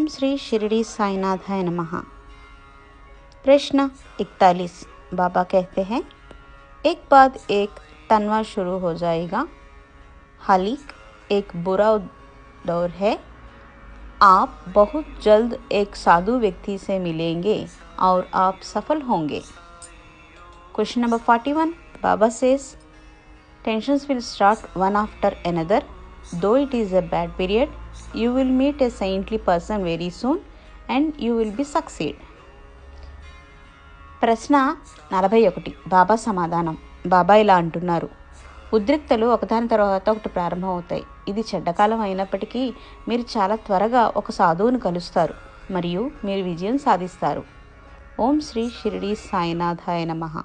ओम श्री शिरडी साईनाथाय नमः। प्रश्न 41। बाबा कहते हैं, एक बाद एक तनवा शुरू हो जाएगा। हालिक एक बुरा दौर है। आप बहुत जल्द एक साधु व्यक्ति से मिलेंगे और आप सफल होंगे। Question number 41। Baba says, tensions will start one after another. Though it is a bad period, you will meet a saintly person very soon and you will be succeed. ప్రశ్న 41. బాబా సమాధానం. బాబా ఇలా అంటున్నారు, ఉద్రిక్తలు ఒకదాని తర్వాత ఒకటి ప్రారంభమవుతాయి. ఇది చెడ్డకాలం అయినప్పటికీ మీరు చాలా త్వరగా ఒక సాధువును కలుస్తారు మరియు మీరు విజయం సాధిస్తారు. ఓం శ్రీ షిరిడి సాయినాథాయ నమః.